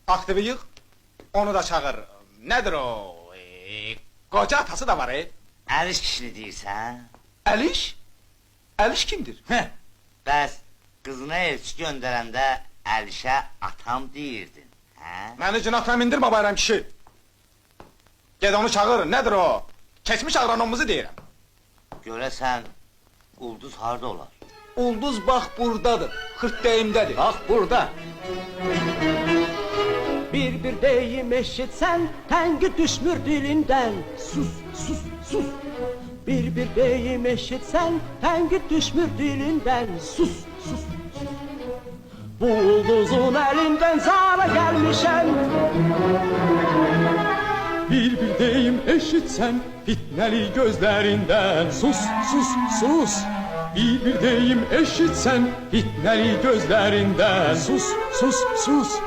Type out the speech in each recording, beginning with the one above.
Aktivi yığ, onu da çağır. Nedir o? Koca atası da var Əliş kişini deyirsən? Eliş? Eliş kimdir? Heh, bəs qızına elçi göndərəndə Əlişə atam deyirdin, hə? Məni cinatına mindirmə bayram kişi. Ged onu çağır, nedir o? Keçmiş agronomumuzu deyirəm. Görəsən, ulduz harda olar? Ulduz bax buradadır, xırtdəyimdədir. Bax burada. Bir deyim eşitsen tengi düşmür dilinden. Sus sus sus. Bir deyim eşitsen tengi düşmür dilinden. Sus sus sus. Bu ulduzun elinden zara gelmişem. Bir deyim eşitsen fitneli gözlerinden. Sus sus sus. Bir deyim eşitsen fitneli gözlerinden. Sus sus sus.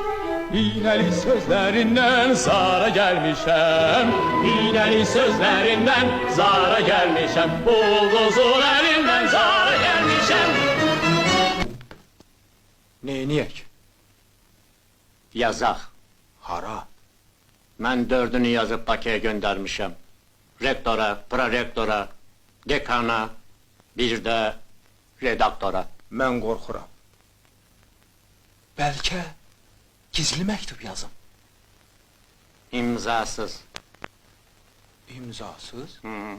İğneli sözlerinden zara gelmişem. İğneli sözlerinden zara gelmişem. Ulduzun elinden zara gelmişem. Neyniyək? Yazaq. Hara? Mən dördünü yazıb Bakıya göndərmişəm. Rektora, prorektora, dekana, bir də redaktora. Mən qorxuram. Bəlkə gizli məktub yazım. İmzasız. İmzasız? Hı.